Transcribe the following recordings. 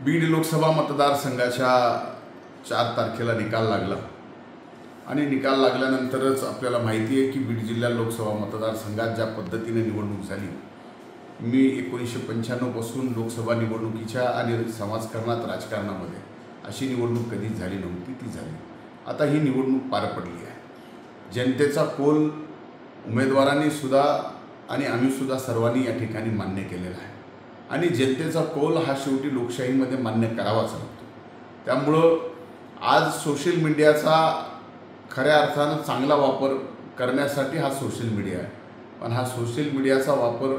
बीड लोकसभा मतदारसंघाच्या 4 तारखेला निकाल लागला आणि निकाल लागल्यानंतरच आपल्याला माहिती आहे की बीड जिल्हा लोकसभा मतदारसंघात ज्या पद्धतीने निवडणूक झाली, मी 1995 पासून लोकसभा निवडणुकीच्या आणि समाजकारणात राजकारणामध्ये अशी निवडणूक कधीच झाली नव्हती, ती झाली। आता ही निवडणूक पार पडली आहे। जनतेचा कौल उमेदवारांनी सुद्धा आणि आम्ही सुद्धा सर्वांनी या ठिकाणी मान्य केलेला आहे आणि जनतेचा कौल हा शेवटी लोकशाहीमध्ये मान्य करावाच लागतो। त्यामुळं आज सोशल मीडियाचा खऱ्या अर्थानं चांगला वापर करण्यासाठी हा सोशल मीडिया आहे, पण हा सोशल मीडियाचा वापर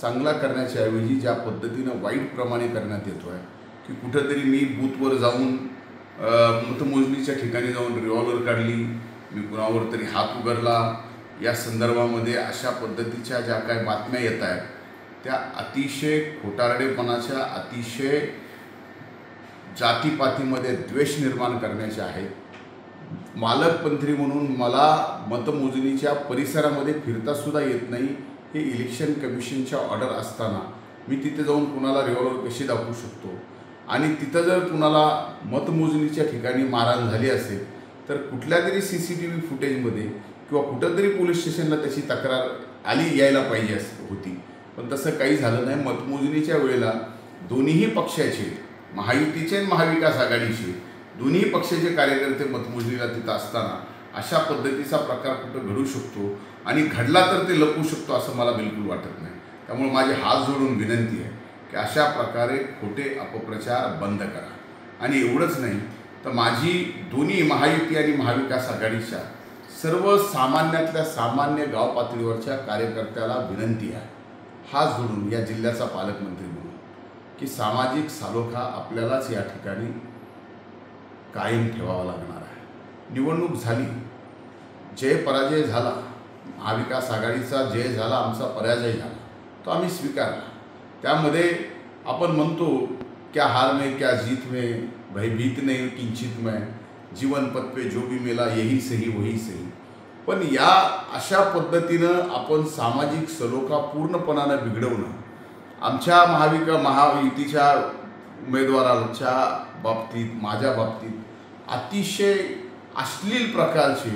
चांगला करण्याच्या ऐवजी ज्या पद्धतीनं वाईट प्रमाणे करण्यात येतो आहे की कुठेतरी मी बूथवर जाऊन मतमोजणीच्या ठिकाणी जाऊन रिव्हॉल्वर काढली, मी कुणावर तरी हात उगारला, या संदर्भामध्ये अशा पद्धतीच्या ज्या काही बातम्या येत आहेत त्या अतिशय खोटारडेपणाच्या, अतिशय जातीपातीमध्ये द्वेष निर्माण करण्याच्या आहेत। मालकमंत्री म्हणून मला मतमोजणीच्या परिसरामध्ये फिरतासुद्धा येत नाही, हे इलेक्शन कमिशनच्या ऑर्डर असताना मी तिथे जाऊन कुणाला रिव्हॉल्वर कशी दाखवू शकतो? आणि तिथं जर कुणाला मतमोजणीच्या ठिकाणी मारहाण झाली असेल तर कुठल्या तरी CCTV फुटेजमध्ये किंवा कुठंतरी पोलीस स्टेशनला त्याची तक्रार यायला पाहिजे होती, पण तसं काही झालं नाही। मतमोजणीच्या वेळेला दोन्हीही पक्षाचे, महायुतीचे आणि महाविकास आघाडीचे दोन्ही पक्षाचे कार्यकर्ते मतमोजणीला तिथं असताना अशा पद्धतीचा प्रकार कुठं घडू शकतो आणि घडला तर ते लपवू शकतो असं मला बिलकुल वाटत नाही। त्यामुळे माझे हात जोडून विनंती आहे की अशा प्रकारे खोटे अपप्रचार बंद करा। आणि एवढंच नाही तर माझी दोन्ही महायुती आणि महाविकास आघाडीच्या सर्व सामान्यातल्या सामान्य गाव पातळीवरच्या कार्यकर्त्याला विनंती आहे, हात जोडून या जिल्ह्याचा पालकमंत्री म्हणून, की सामाजिक सलोखा आपल्यालाच या ठिकाणी कायम ठेवावा लागणार आहे। निवडणूक झाली, जय पराजय झाला, महाविकास आघाडीचा जय झाला, आमचा पराजय झाला, तो आम्ही स्वीकारला। त्यामध्ये आपण म्हणतो क्या हार में क्या जीत में, भयभीत नहीं किंचित में, जीवन पथ पे जो भी मिला यही सही वही सही। पण या अशा पद्धतीनं आपण सामाजिक सलोखा पूर्णपणानं बिघडवणं, आमच्या महायुतीच्या उमेदवाराच्या बाबतीत, माझ्या बाबतीत अतिशय अश्लील प्रकारचे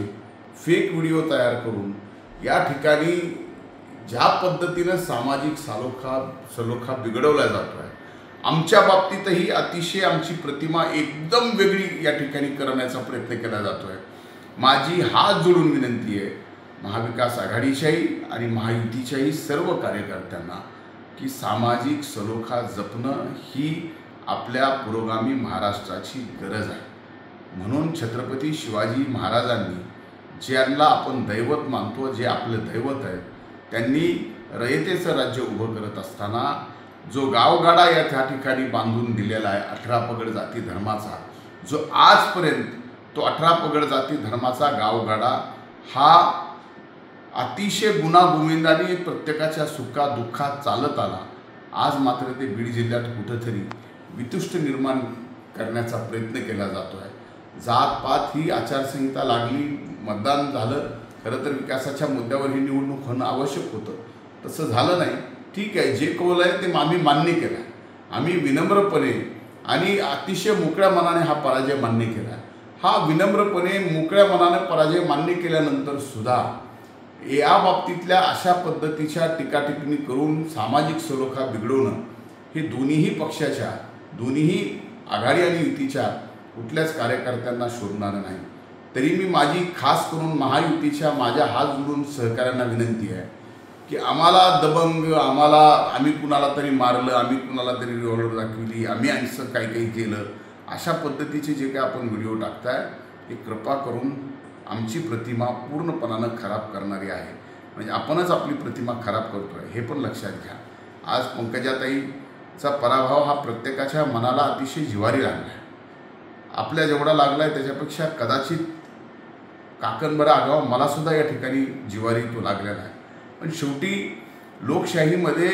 फेक व्हिडिओ तयार करून या ठिकाणी ज्या पद्धतीनं सामाजिक सलोखा बिघडवला जातो आहे, आमच्या बाबतीतही अतिशय आमची प्रतिमा एकदम वेगळी या ठिकाणी करण्याचा प्रयत्न केला जातो आहे। माझी हात जोडून विनंती आहे महाविकास आघाडीच्याही आणि महायुतीच्याही सर्व कार्यकर्त्यांना की सामाजिक सलोखा जपणं ही आपल्या पुरोगामी महाराष्ट्राची गरज आहे। म्हणून छत्रपती शिवाजी महाराजांनी ज्यांना आपण दैवत मानतो, जे आपले दैवत आहेत, त्यांनी रयतेचं राज्य उभं करत असताना जो गावगाडा या त्या ठिकाणी बांधून दिलेला आहे 18 पगड जाती धर्माचा, जो आजपर्यंत तो 18 पगड जाती धर्माचा गावगाडा हा अतिशय गुणागोविंदाने प्रत्येकाच्या सुखादुःखात चालत आला, आज मात्र ते बीड जिल्ह्यात कुठंतरी वितुष्ट निर्माण करण्याचा प्रयत्न केला जातो आहे। जातपात ही आचारसंहिता लागली, मतदान झालं, खरं तर विकासाच्या मुद्द्यावर ही निवडणूक होणं आवश्यक होतं, तसं झालं नाही। ठीक आहे, जे कौल आहे ते आम्ही मान्य केलं आहे, आम्ही विनम्रपणे आणि अतिशय मोकळ्या मनाने हा पराजय मान्य केला आहे। हा विनम्रपणे मोकळ्या मनाने पराजय मान्य केल्यानंतर सुद्धा या बाबतीतल्या अशा पद्धतीच्या टीकाटिप्पणी करून सामाजिक सलोखा बिघडवणं हे दोन्हीही पक्षाच्या, दोन्हीही आघाडी आणि युतीच्या कुठल्याच कार्यकर्त्यांना शोभणारं नाही। तरी मी माझी खास करून महायुतीच्या माझ्या हात जोडून सहकाऱ्यांना विनंती आहे की आम्हाला दबंग, आम्ही कुणाला तरी मारलं, आम्ही कुणाला तरी रिव्हॉल्वर दाखवली, आम्ही असं काही केलं, अशा पद्धतीचे जे काही आपण व्हिडिओ टाकताय हे कृपा करून आमची प्रतिमा पूर्णपणानं खराब करणारी आहे, म्हणजे आपणच आपली प्रतिमा खराब करतो आहे हे पण लक्षात घ्या। आज पंकजाताईचा पराभव हा प्रत्येकाच्या मनाला अतिशय जिव्हारी लागला आहे, आपल्या जेवढा लागला आहे त्याच्यापेक्षा कदाचित काकणभर आगाव मलासुद्धा या ठिकाणी जिव्हारी तो लागलेला आहे। पण शेवटी लोकशाहीमध्ये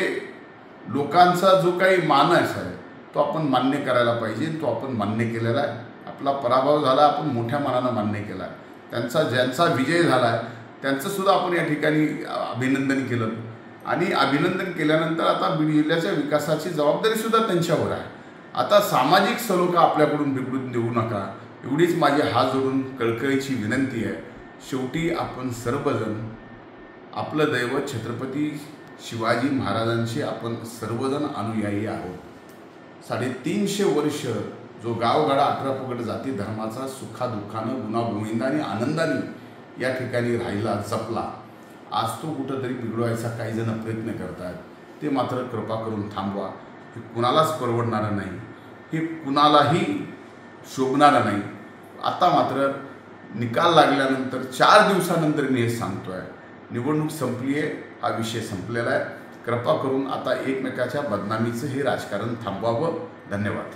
लोकांचा जो काही मानस आहे तो आपण मान्य करायला पाहिजे, तो आपण मान्य केलेला आहे। आपला पराभव झाला, आपण मोठ्या मनानं मान्य केला आहे। ज्यांचा विजय झाला आहे त्यांचंसुद्धा आपण या ठिकाणी अभिनंदन केलं आणि अभिनंदन केल्यानंतर आता बीड जिल्ह्याच्या विकासाची जबाबदारीसुद्धा त्यांच्यावर आहे आता सामाजिक सलोखा आपल्याकडून बिघडून देऊ नका, एवढीच माझी हात जोडून कळकळीची विनंती आहे. शेवटी आपण सर्वजण आपलं दैवत छत्रपती शिवाजी महाराजांचे आपण सर्वजण अनुयायी आहोत. 350 वर्ष जो गावगाडा 18 पगड जाती धर्माचा सुखादुःखानं गुणागोविंदाने आनंदाने या ठिकाणी राहिला जपला, आज तो कुठंतरी बिघडवायचा काही जण प्रयत्न करतात. ते मात्र कृपा करून थांबवा. हे कुणालाच परवडणारं नाही, हे कुणालाही शोभणारं नाही. आता मात्र निकाल लागल्यानंतर 4 दिवसानंतर मी हे सांगतो आहे, निवडणूक संपली आहे, हा विषय संपलेला आहे. कृपा करून आता एकमेकाच्या बदनामीचं हे राजकारण थांबवावं. धन्यवाद.